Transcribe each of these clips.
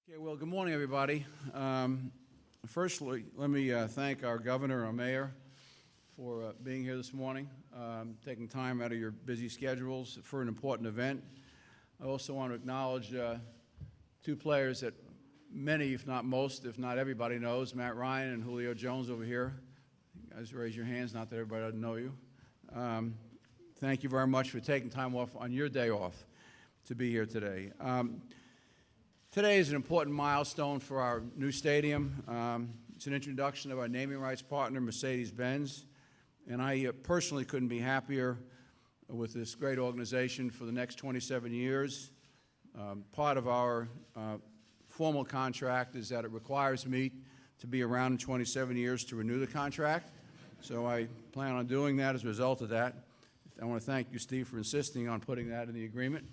Okay, well, good morning, everybody. Firstly, let me thank our governor, our mayor, for being here this morning, taking time out of your busy schedules for an important event. I also want to acknowledge two players that many, if not most, if not everybody knows, Matt Ryan and Julio Jones over here. You guys raise your hands, not that everybody doesn't know you. Thank you very much for taking time off on your day off to be here today. Today is an important milestone for our new stadium. It's an introduction of our naming rights partner, Mercedes-Benz, and I personally couldn't be happier with this great organization for the next 27 years. Part of our formal contract is that it requires me to be around in 27 years to renew the contract, so I plan on doing that as a result of that. I want to thank you, Steve, for insisting on putting that in the agreement.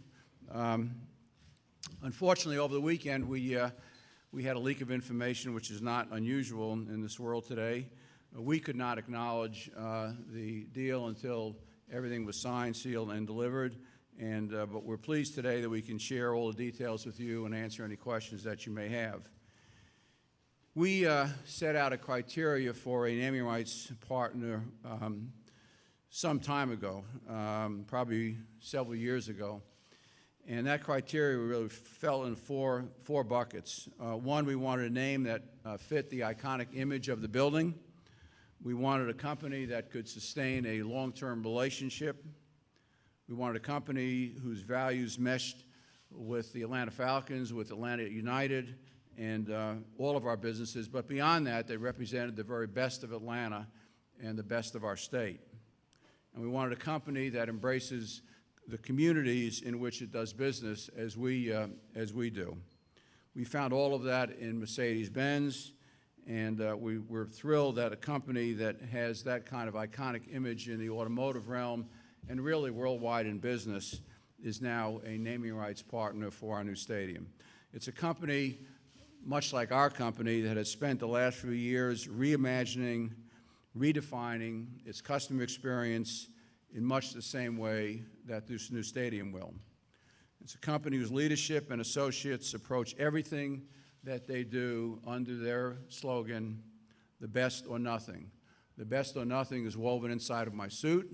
Unfortunately, over the weekend, we had a leak of information, which is not unusual in this world today. We could not acknowledge the deal until everything was signed, sealed, and delivered. But we're pleased today that we can share all the details with you and answer any questions that you may have. We set out a criteria for a naming rights partner some time ago, probably several years ago. And that criteria really fell in four buckets. One, we wanted a name that fit the iconic image of the building. We wanted a company that could sustain a long-term relationship. We wanted a company whose values meshed with the Atlanta Falcons, with Atlanta United, and all of our businesses. But beyond that, they represented the very best of Atlanta and the best of our state. And we wanted a company that embraces the communities in which it does business as we do. We found all of that in Mercedes-Benz, and we're thrilled that a company that has that kind of iconic image in the automotive realm and really worldwide in business is now a naming rights partner for our new stadium. It's a company, much like our company, that has spent the last few years reimagining, redefining its customer experience in much the same way that this new stadium will. It's a company whose leadership and associates approach everything that they do under their slogan, the best or nothing. The best or nothing is woven inside of my suit.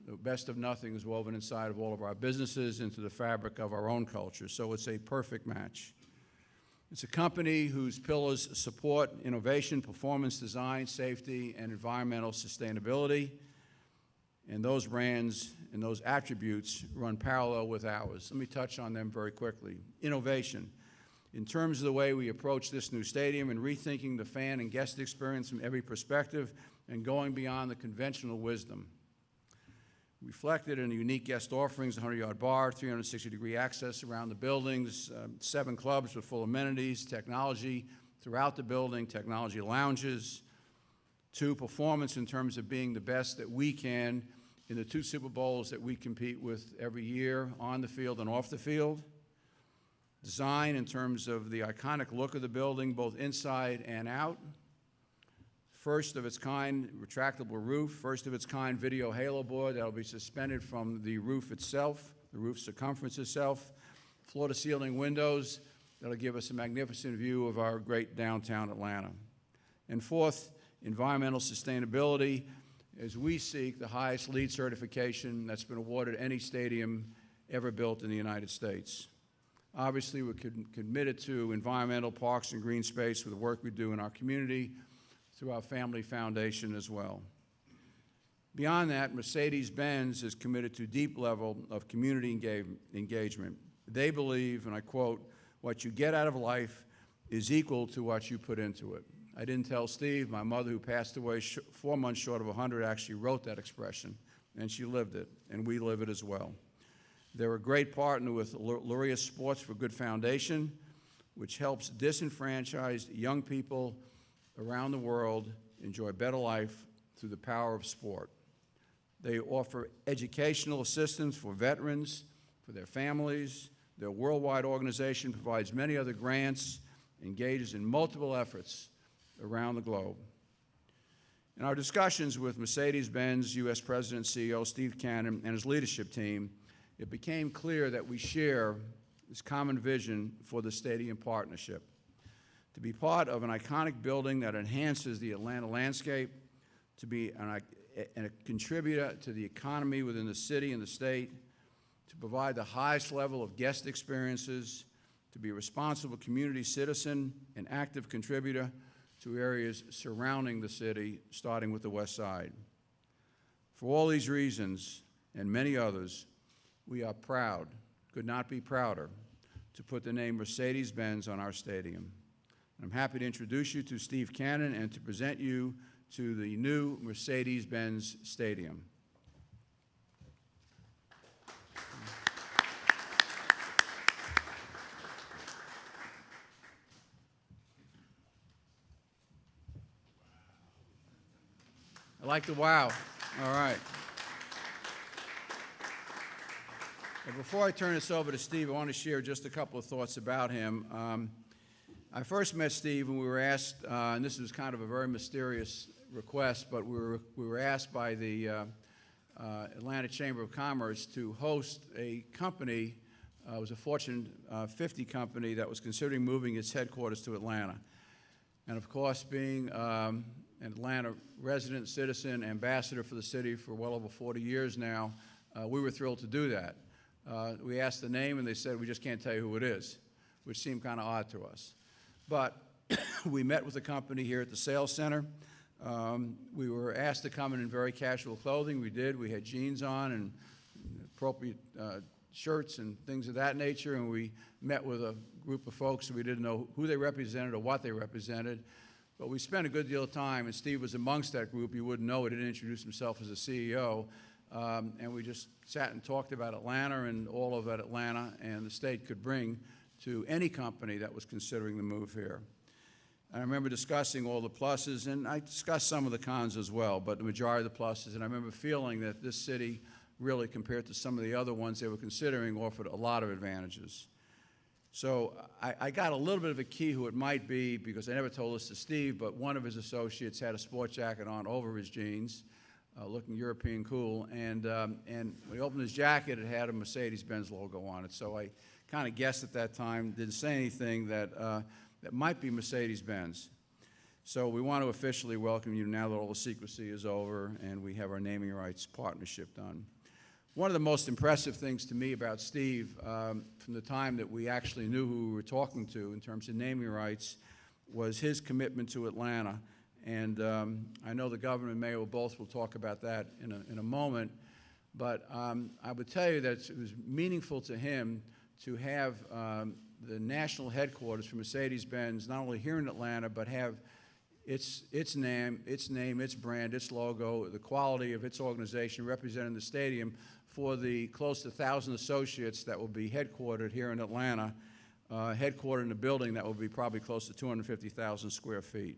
The best of nothing is woven inside of all of our businesses into the fabric of our own culture. So it's a perfect match. It's a company whose pillars support innovation, performance, design, safety, and environmental sustainability. And those brands and those attributes run parallel with ours. Let me touch on them very quickly. Innovation. In terms of the way we approach this new stadium and rethinking the fan and guest experience from every perspective and going beyond the conventional wisdom. Reflected in the unique guest offerings, 100-yard bar, 360-degree access around the buildings, 7 clubs with full amenities, technology throughout the building, technology lounges. 2, performance in terms of being the best that we can in the 2 Super Bowls that we compete with every year on the field and off the field. Design in terms of the iconic look of the building, both inside and out. First of its kind retractable roof, first of its kind video halo board that will be suspended from the roof itself, the roof circumference itself. Floor to ceiling windows that will give us a magnificent view of our great downtown Atlanta. And 4th, environmental sustainability, as we seek the highest LEED certification that's been awarded any stadium ever built in the United States. Obviously, we're committed to environmental parks and green space for the work we do in our community through our family foundation as well. Beyond that, Mercedes-Benz is committed to a deep level of community engagement. They believe, and I quote, "What you get out of life is equal to what you put into it." I didn't tell Steve, my mother, who passed away 4 months short of 100, actually wrote that expression, and she lived it, and we live it as well. They're a great partner with Luria Sports for Good Foundation, which helps disenfranchised young people around the world enjoy a better life through the power of sport. They offer educational assistance for veterans, for their families. Their worldwide organization provides many other grants, engages in multiple efforts around the globe. In our discussions with Mercedes-Benz U.S. President and CEO Steve Cannon and his leadership team, it became clear that we share this common vision for the stadium partnership. To be part of an iconic building that enhances the Atlanta landscape, to be a contributor to the economy within the city and the state, to provide the highest level of guest experiences, to be a responsible community citizen, an active contributor to areas surrounding the city, starting with the West Side. For all these reasons, and many others, we are proud, could not be prouder, to put the name Mercedes-Benz on our stadium. I'm happy to introduce you to Steve Cannon and to present you to the new Mercedes-Benz Stadium. I like the wow. All right. Well, before I turn this over to Steve, I want to share just a couple of thoughts about him. I first met Steve when we were asked, and this was kind of a very mysterious request, but we were asked by the Atlanta Chamber of Commerce to host a company. It was a Fortune 50 company that was considering moving its headquarters to Atlanta. And of course, being an Atlanta resident, citizen, ambassador for the city for well over 40 years now, we were thrilled to do that. We asked the name, and they said, we just can't tell you who it is, which seemed kind of odd to us. But we met with the company here at the sales center. We were asked to come in very casual clothing. We did. We had jeans on and appropriate shirts and things of that nature, and we met with a group of folks who we didn't know who they represented or what they represented. But we spent a good deal of time, and Steve was amongst that group. You wouldn't know it. He didn't introduce himself as a CEO. And we just sat and talked about Atlanta and all of that Atlanta and the state could bring to any company that was considering the move here. I remember discussing all the pluses, and I discussed some of the cons as well, but the majority of the pluses, and I remember feeling that this city really, compared to some of the other ones they were considering, offered a lot of advantages. So I got a little bit of a key who it might be, because I never told this to Steve, but one of his associates had a sport jacket on over his jeans, looking European cool, and when he opened his jacket, it had a Mercedes-Benz logo on it. So I kind of guessed at that time, didn't say anything, that that might be Mercedes-Benz. So we want to officially welcome you now that all the secrecy is over and we have our naming rights partnership done. One of the most impressive things to me about Steve, from the time that we actually knew who we were talking to in terms of naming rights, was his commitment to Atlanta. And I know the governor and mayor both will talk about that in a moment, but I would tell you that it was meaningful to him to have the national headquarters for Mercedes-Benz not only here in Atlanta, but have its name, its brand, its logo, the quality of its organization representing the stadium for the close to 1,000 associates that will be headquartered here in Atlanta, headquartered in a building that will be probably close to 250,000 square feet.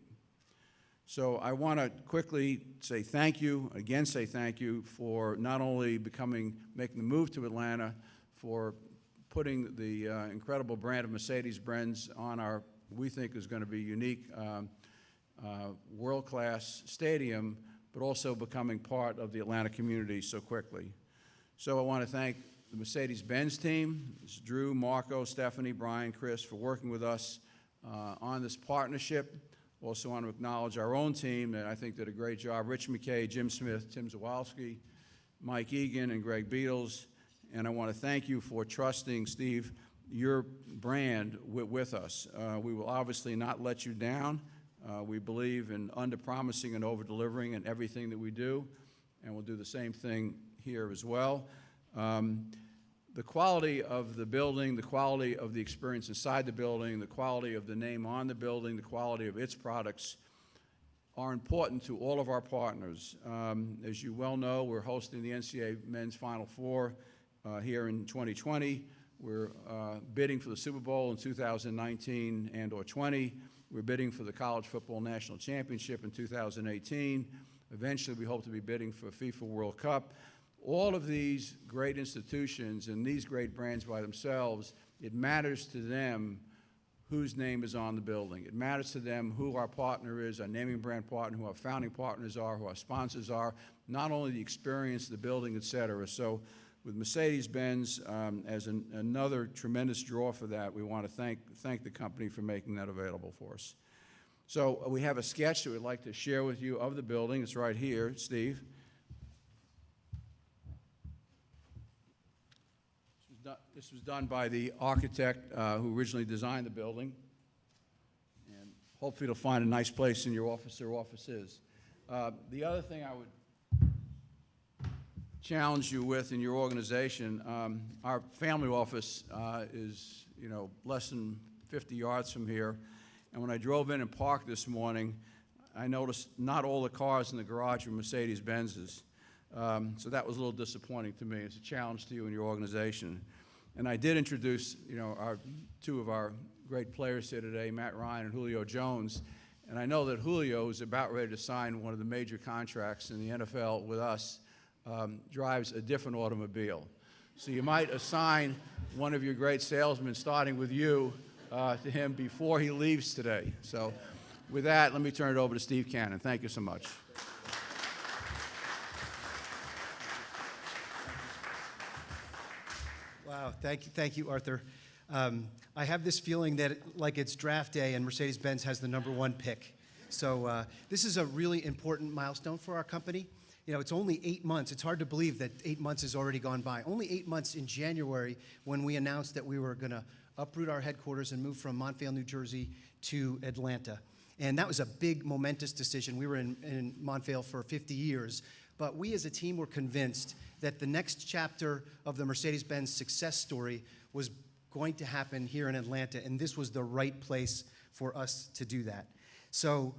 So I want to quickly say thank you, again say thank you for not only making the move to Atlanta, for putting the incredible brand of Mercedes-Benz on our, we think is going to be unique, world-class stadium, but also becoming part of the Atlanta community so quickly. So I want to thank the Mercedes-Benz team, Drew, Marco, Stephanie, Brian, Chris, for working with us on this partnership. Also want to acknowledge our own team that I think did a great job. Rich McKay, Jim Smith, Tim Zawalski, Mike Egan, and Greg Beatles. And I want to thank you for trusting, Steve, your brand with us. We will obviously not let you down. We believe in under-promising and over-delivering in everything that we do, and we'll do the same thing here as well. The quality of the building, the quality of the experience inside the building, the quality of the name on the building, the quality of its products are important to all of our partners. As you well know, we're hosting the NCAA Men's Final Four here in 2020. We're bidding for the Super Bowl in 2019 and or 20. We're bidding for the College Football National Championship in 2018. Eventually, we hope to be bidding for FIFA World Cup. All of these great institutions and these great brands by themselves, it matters to them whose name is on the building. It matters to them who our partner is, our naming brand partner, who our founding partners are, who our sponsors are, not only the experience, the building, et cetera. So with Mercedes-Benz as another tremendous draw for that, we want to thank the company for making that available for us. So we have a sketch that we'd like to share with you of the building. It's right here, Steve. This was done by the architect who originally designed the building. And hopefully it'll find a nice place in your office or offices. The other thing I would challenge you with in your organization, our family office is, less than 50 yards from here. And when I drove in and parked this morning, I noticed not all the cars in the garage were Mercedes-Benzes. So that was a little disappointing to me. It's a challenge to you and your organization. And I did introduce, two of our great players here today, Matt Ryan and Julio Jones. And I know that Julio is about ready to sign one of the major contracts in the NFL with us, drives a different automobile. So you might assign one of your great salesmen, starting with you, to him before he leaves today. So with that, let me turn it over to Steve Cannon. Thank you so much. Wow, thank you, Arthur. I have this feeling that like it's draft day and Mercedes-Benz has the #1 pick. So this is a really important milestone for our company. It's only 8 months. It's hard to believe that 8 months has already gone by. Only 8 months in January when we announced that we were going to uproot our headquarters and move from Montvale, New Jersey to Atlanta. And that was a big, momentous decision. We were in Montvale for 50 years. But we as a team were convinced that the next chapter of the Mercedes-Benz success story was going to happen here in Atlanta, and this was the right place for us to do that. So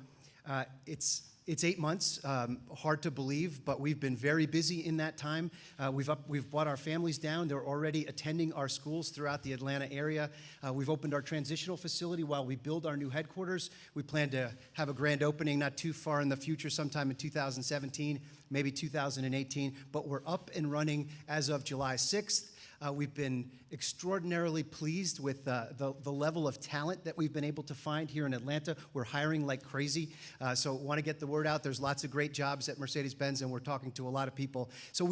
it's 8 months, hard to believe, but we've been very busy in that time. We've brought our families down. They're already attending our schools throughout the Atlanta area. We've opened our transitional facility while we build our new headquarters. We plan to have a grand opening not too far in the future, sometime in 2017, maybe 2018, but we're up and running as of July 6th. We've been extraordinarily pleased with the level of talent that we've been able to find here in Atlanta. We're hiring like crazy, so want to get the word out. There's lots of great jobs at Mercedes-Benz, and we're talking to a lot of people. So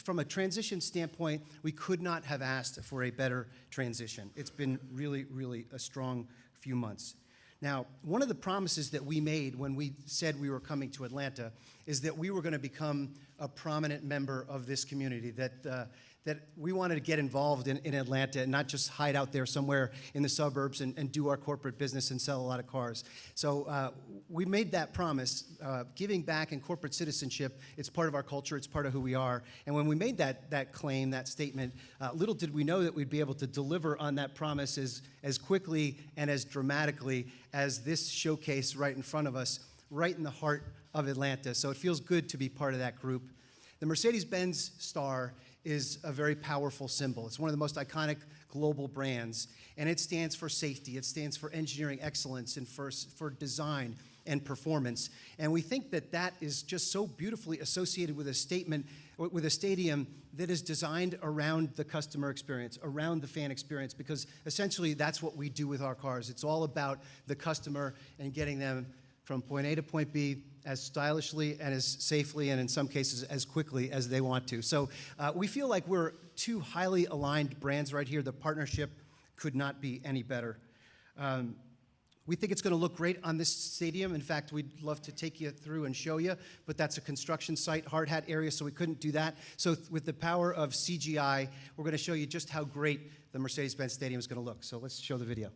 from a transition standpoint, we could not have asked for a better transition. It's been really, really a strong few months. Now, one of the promises that we made when we said we were coming to Atlanta is that we were going to become a prominent member of this community, that we wanted to get involved in Atlanta and not just hide out there somewhere in the suburbs and do our corporate business and sell a lot of cars. So we made that promise. Giving back and corporate citizenship, it's part of our culture, it's part of who we are. And when we made that claim, that statement, little did we know that we'd be able to deliver on that promise as quickly and as dramatically as this showcase right in front of us, right in the heart of Atlanta. So it feels good to be part of that group. The Mercedes-Benz star is a very powerful symbol. It's one of the most iconic global brands, and it stands for safety. It stands for engineering excellence and for design and performance. And we think that that is just so beautifully associated with a stadium that is designed around the customer experience, around the fan experience, because essentially that's what we do with our cars. It's all about the customer and getting them from point A to point B as stylishly and as safely and in some cases as quickly as they want to. So we feel like we're two highly aligned brands right here. The partnership could not be any better. We think it's going to look great on this stadium. In fact, we'd love to take you through and show you, but that's a construction site, hard hat area, so we couldn't do that. So with the power of CGI, we're going to show you just how great the Mercedes-Benz Stadium is going to look. So let's show the video.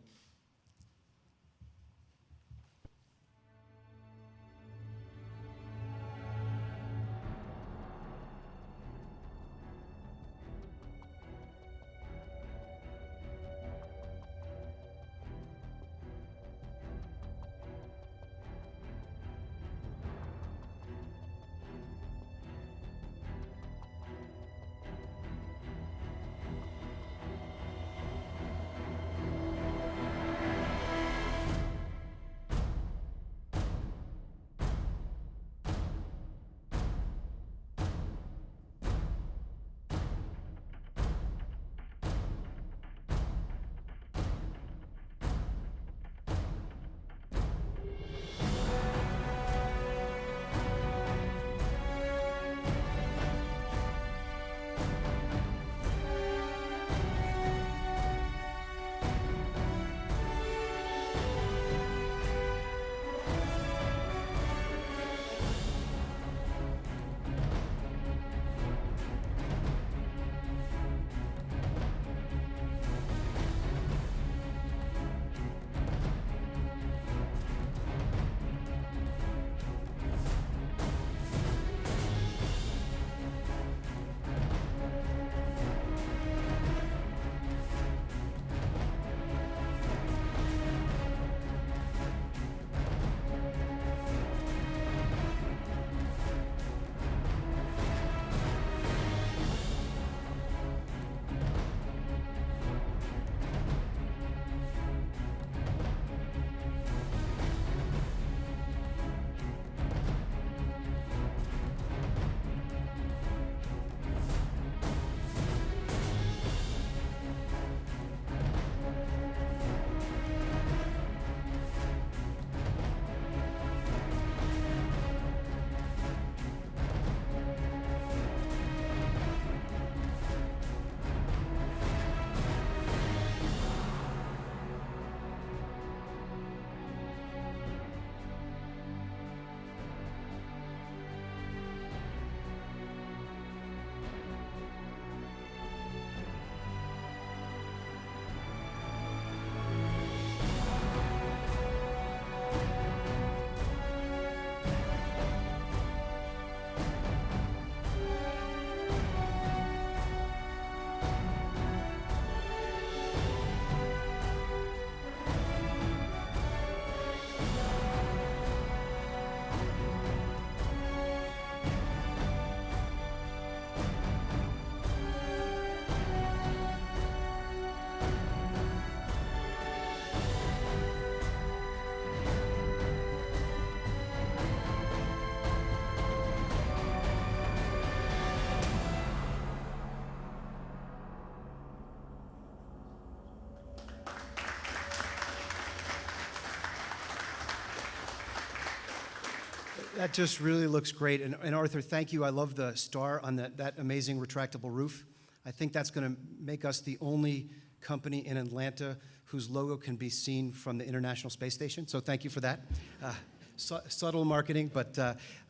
That just really looks great. And Arthur, thank you. I love the star on that amazing retractable roof. I think that's going to make us the only company in Atlanta whose logo can be seen from the International Space Station. So thank you for that. Subtle marketing, but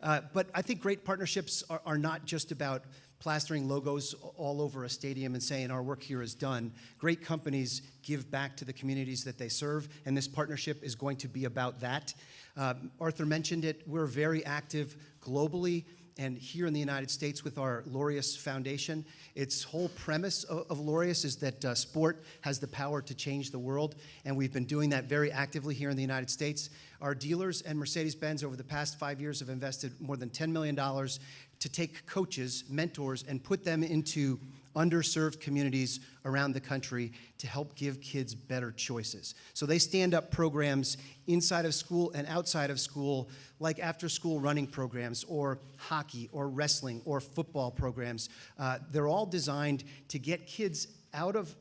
I think great partnerships are not just about plastering logos all over a stadium and saying our work here is done. Great companies give back to the communities that they serve, and this partnership is going to be about that. Arthur mentioned it. We're very active globally and here in the United States with our Laureus Foundation. Its whole premise of Laureus is that sport has the power to change the world, and we've been doing that very actively here in the United States. Our dealers and Mercedes-Benz over the past 5 years have invested more than $10 million to take coaches, mentors, and put them into underserved communities around the country to help give kids better choices. So they stand up programs inside of school and outside of school, like after-school running programs or hockey or wrestling or football programs. They're all designed to get kids out of,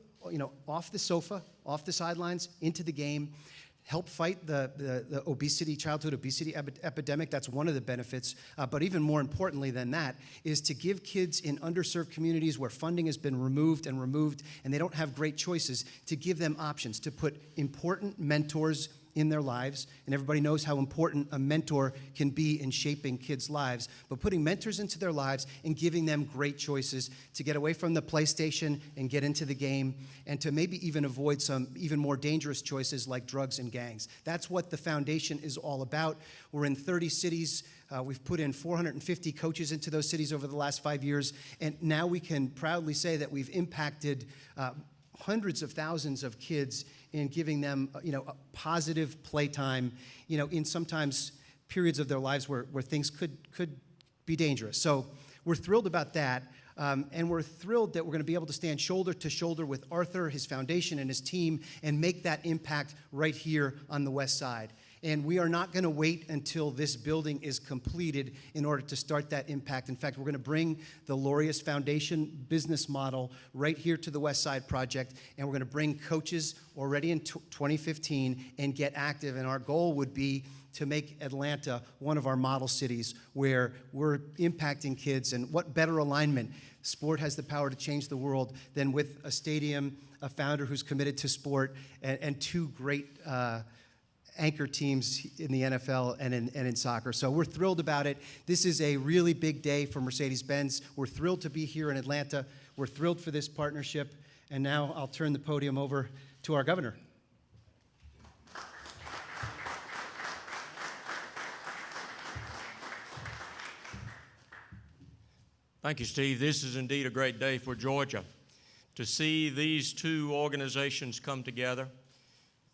off the sofa, off the sidelines, into the game, help fight the obesity, childhood obesity epidemic. That's one of the benefits. But even more importantly than that is to give kids in underserved communities where funding has been removed, and they don't have great choices, to give them options, to put important mentors in their lives. And everybody knows how important a mentor can be in shaping kids' lives. But putting mentors into their lives and giving them great choices to get away from the PlayStation and get into the game, and to maybe even avoid some even more dangerous choices like drugs and gangs. That's what the foundation is all about. We're in 30 cities. We've put in 450 coaches into those cities over the last 5 years. And now we can proudly say that we've impacted hundreds of thousands of kids in giving them, a positive playtime, in sometimes periods of their lives where things could be dangerous. So we're thrilled about that, and we're thrilled that we're going to be able to stand shoulder to shoulder with Arthur, his foundation, and his team, and make that impact right here on the West Side. And we are not going to wait until this building is completed in order to start that impact. In fact, we're going to bring the Laureus Foundation business model right here to the West Side Project, and we're going to bring coaches already in 2015 and get active. And our goal would be to make Atlanta one of our model cities where we're impacting kids. And what better alignment? Sport has the power to change the world than with a stadium, a founder who's committed to sport, and two great anchor teams in the NFL and in soccer. So we're thrilled about it. This is a really big day for Mercedes-Benz. We're thrilled to be here in Atlanta. We're thrilled for this partnership. And now I'll turn the podium over to our governor. Thank you, Steve. This is indeed a great day for Georgia. To see these two organizations come together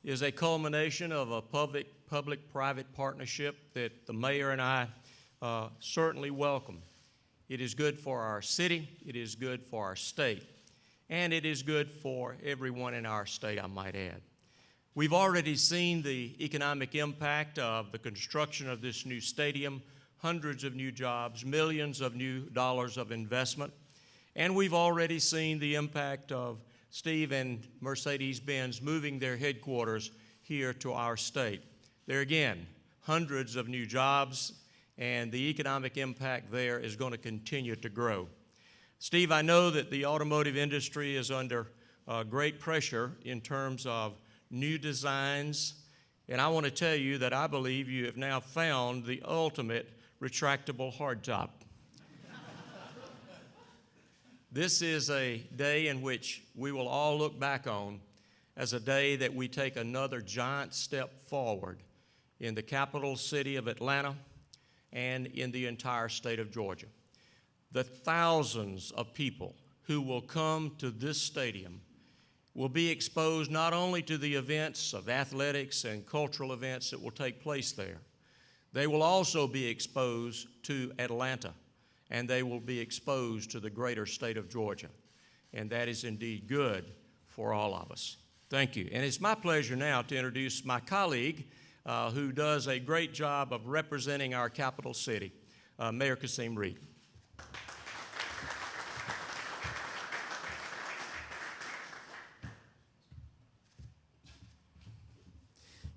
is a culmination of a public-private partnership that the mayor and I certainly welcome. It is good for our city, it is good for our state, and it is good for everyone in our state, I might add. We've already seen the economic impact of the construction of this new stadium, hundreds of new jobs, millions of new dollars of investment, and we've already seen the impact of Steve and Mercedes-Benz moving their headquarters here to our state. There again, hundreds of new jobs, and the economic impact there is going to continue to grow. Steve, I know that the automotive industry is under great pressure in terms of new designs, and I want to tell you that I believe you have now found the ultimate retractable hardtop. This is a day in which we will all look back on as a day that we take another giant step forward in the capital city of Atlanta and in the entire state of Georgia. The thousands of people who will come to this stadium will be exposed not only to the events of athletics and cultural events that will take place there, they will also be exposed to Atlanta, and they will be exposed to the greater state of Georgia. And that is indeed good for all of us. Thank you. And it's my pleasure now to introduce my colleague who does a great job of representing our capital city, Mayor Kasim Reed.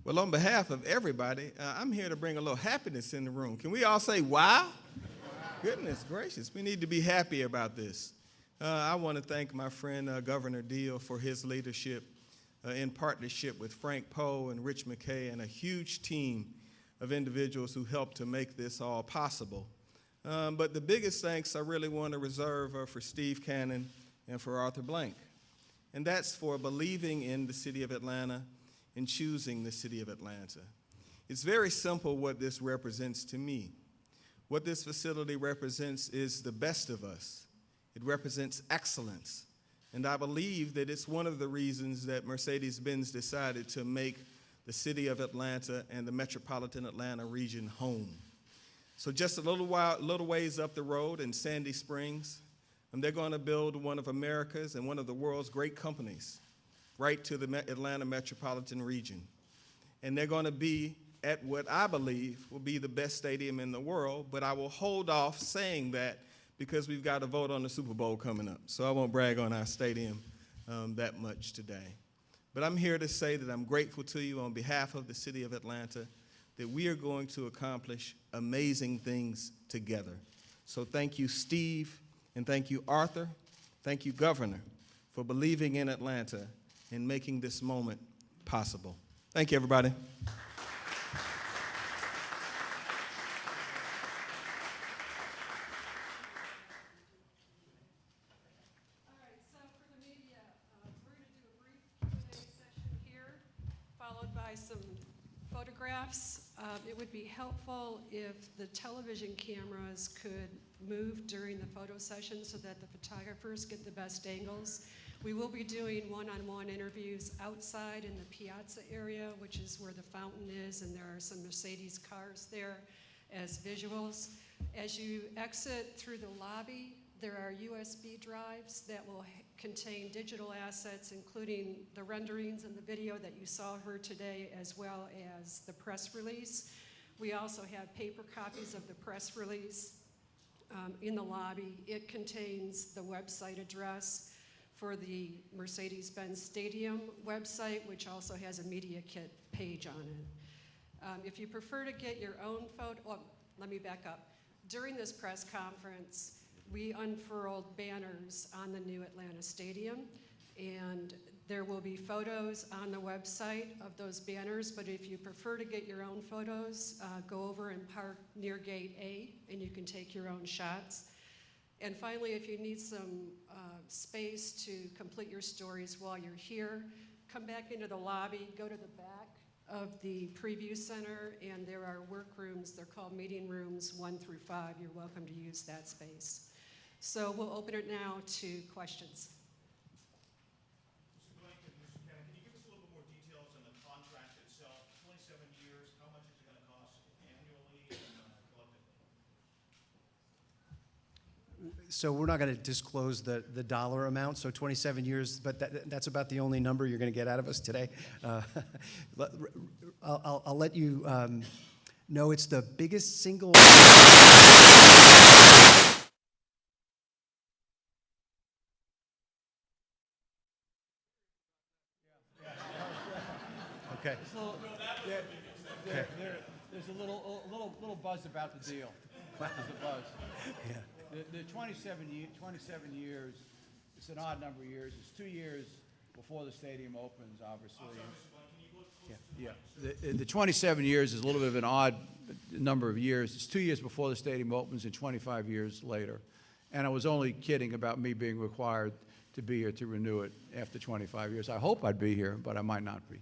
Well, on behalf of everybody, I'm here to bring a little happiness in the room. Can we all say, wow? Goodness gracious, we need to be happy about this. I want to thank my friend Governor Deal for his leadership in partnership with Frank Poe and Rich McKay and a huge team of individuals who helped to make this all possible. But the biggest thanks I really want to reserve are for Steve Cannon and for Arthur Blank. And that's for believing in the city of Atlanta and choosing the city of Atlanta. It's very simple what this represents to me. What this facility represents is the best of us. It represents excellence. And I believe that it's one of the reasons that Mercedes-Benz decided to make the city of Atlanta and the metropolitan Atlanta region home. So just a little ways up the road in Sandy Springs, and they're going to build one of America's and one of the world's great companies right to the Atlanta metropolitan region. And they're going to be at what I believe will be the best stadium in the world, but I will hold off saying that because we've got a vote on the Super Bowl coming up. So I won't brag on our stadium that much today. But I'm here to say that I'm grateful to you on behalf of the city of Atlanta that we are going to accomplish amazing things together. So thank you, Steve, and thank you, Arthur. Thank you, Governor, for believing in Atlanta and making this moment possible. Thank you, everybody. Photographs. It would be helpful if the television cameras could move during the photo session so that the photographers get the best angles. We will be doing one-on-one interviews outside in the piazza area, which is where the fountain is, and there are some Mercedes cars there as visuals. As you exit through the lobby, there are USB drives that will contain digital assets, including the renderings and the video that you saw here today, as well as the press release. We also have paper copies of the press release in the lobby. It contains the website address for the Mercedes-Benz Stadium website, which also has a media kit page on it. If you prefer to get your own photo, let me back up. During this press conference, we unfurled banners on the new Atlanta Stadium, and there will be photos on the website of those banners, but if you prefer to get your own photos, go over and park near Gate A, and you can take your own shots. And finally, if you need some space to complete your stories while you're here, come back into the lobby, go to the back of the preview center, and there are workrooms. They're called meeting rooms 1 through 5. You're welcome to use that space. So we'll open it now to questions. Mr. Blank and Mr. Cannon, can you give us a little bit more details on the contract itself? 27 years, how much is it going to cost annually and collectively? So we're not going to disclose the dollar amount, so 27 years, but that's about the only number you're going to get out of us today. I'll let you know it's the biggest single... Okay. There's a little buzz about the deal. There's a buzz. Yeah. The 27 years, it's an odd number of years. It's 2 years before the stadium opens, obviously. Yeah. The 27 years is a little bit of an odd number of years. It's 2 years before the stadium opens and 25 years later. And I was only kidding about me being required to be here to renew it after 25 years. I hope I'd be here, but I might not be.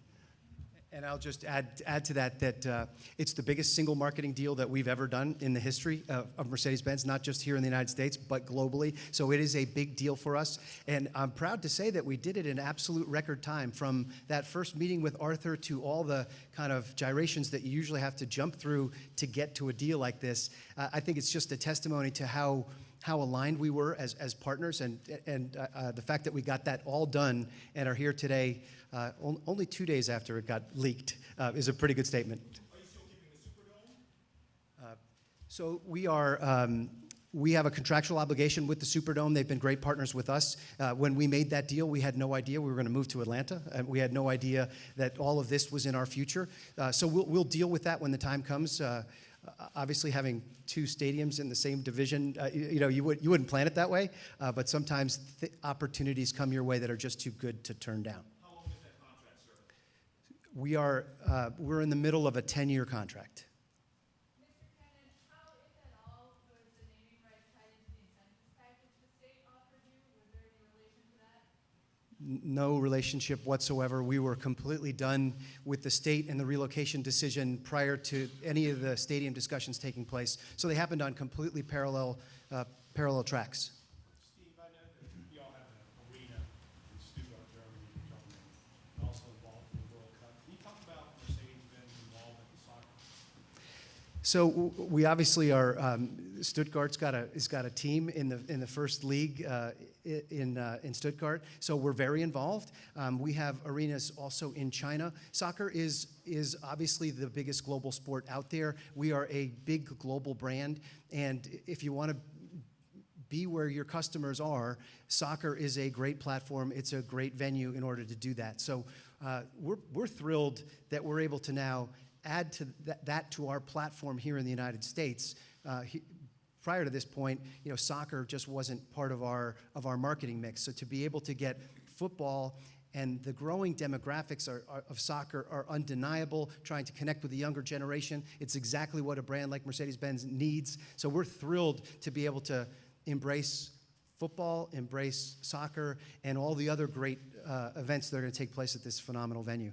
And I'll just add to that it's the biggest single marketing deal that we've ever done in the history of Mercedes-Benz, not just here in the United States, but globally. So it is a big deal for us. And I'm proud to say that we did it in absolute record time, from that first meeting with Arthur to all the kind of gyrations that you usually have to jump through to get to a deal like this. I think it's just a testimony to how aligned we were as partners, and the fact that we got that all done and are here today only 2 days after it got leaked is a pretty good statement. Are you still keeping the Superdome? So we are We have a contractual obligation with the Superdome. They've been great partners with us. When we made that deal, we had no idea we were going to move to Atlanta. And we had no idea that all of this was in our future. So we'll deal with that when the time comes. Obviously, having two stadiums in the same division, you wouldn't plan it that way. But sometimes opportunities come your way that are just too good to turn down. How long is that contract, sir? We're in the middle of a 10-year contract. Mr. Cannon, how, if at all, was the naming rights tied into the incentives package the state offered you? Was there any relation to that? No relationship whatsoever. We were completely done with the state and the relocation decision prior to any of the stadium discussions taking place. So they happened on completely parallel tracks. Steve, I know that y'all have an arena in Stuttgart, Germany, and also involved in the World Cup. Can you talk about Mercedes-Benz involvement in soccer? So we obviously are. Stuttgart's got a team in the first league in Stuttgart. So we're very involved. We have arenas also in China. Soccer is obviously the biggest global sport out there. We are a big global brand, and if you want to be where your customers are, soccer is a great platform. It's a great venue in order to do that. So we're thrilled that we're able to now add to that to our platform here in the United States. Prior to this point, soccer just wasn't part of our marketing mix. So to be able to get football and the growing demographics of soccer are undeniable, trying to connect with the younger generation, it's exactly what a brand like Mercedes-Benz needs. So we're thrilled to be able to embrace football, embrace soccer, and all the other great events that are going to take place at this phenomenal venue.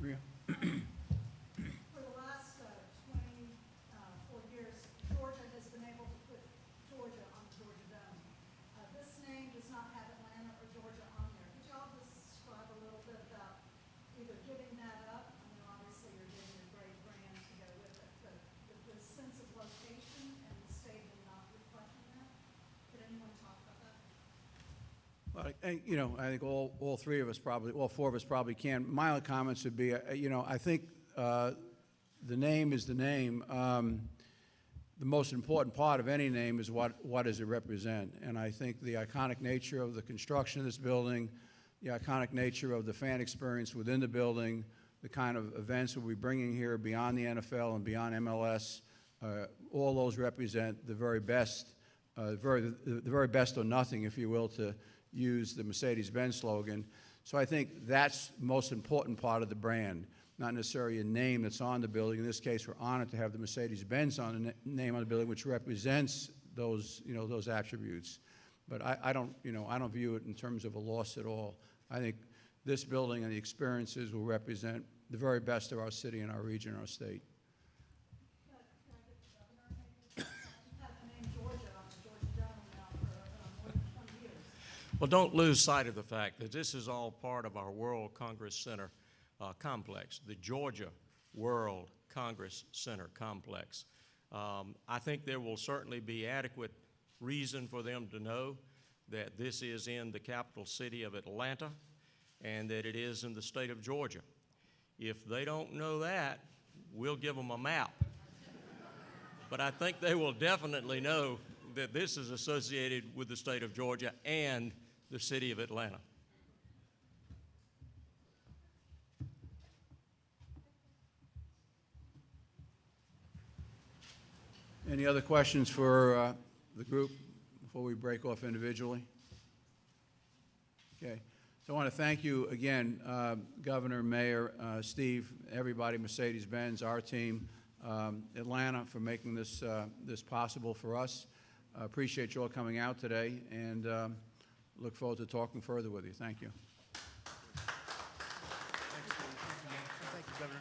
Maria? For the last 24 years, Georgia has been able to put Georgia on the Georgia Dome. This name does not have Atlanta or Georgia on there. Could y'all describe a little bit about either giving that up? I mean, obviously you're getting a great brand to go with it, but the sense of location and the stadium not reflecting that. Could anyone talk about that? Well, I think all three of us probably, all four of us probably can. My only comments would be, I think the name is the name. The most important part of any name is what does it represent. And I think the iconic nature of the construction of this building, the iconic nature of the fan experience within the building, the kind of events we'll be bringing here beyond the NFL and beyond MLS, all those represent the very best, the very best or nothing, if you will, to use the Mercedes-Benz slogan. So I think that's the most important part of the brand, not necessarily a name that's on the building. In this case, we're honored to have the Mercedes-Benz name on the building, which represents those, those attributes. But I don't view it in terms of a loss at all. I think this building and the experiences will represent the very best of our city and our region and our state. You've had the name Georgia on the Georgia Dome now for more than 20 years. Well, don't lose sight of the fact that this is all part of our World Congress Center complex, the Georgia World Congress Center complex. I think there will certainly be adequate reason for them to know that this is in the capital city of Atlanta and that it is in the state of Georgia. If they don't know that, we'll give them a map. But I think they will definitely know that this is associated with the state of Georgia and the city of Atlanta. Any other questions for the group before we break off individually? Okay. So I want to thank you again, Governor, Mayor, Steve, everybody, Mercedes-Benz, our team, Atlanta, for making this possible for us. Appreciate you all coming out today, and look forward to talking further with you. Thank you. Thank you, Governor.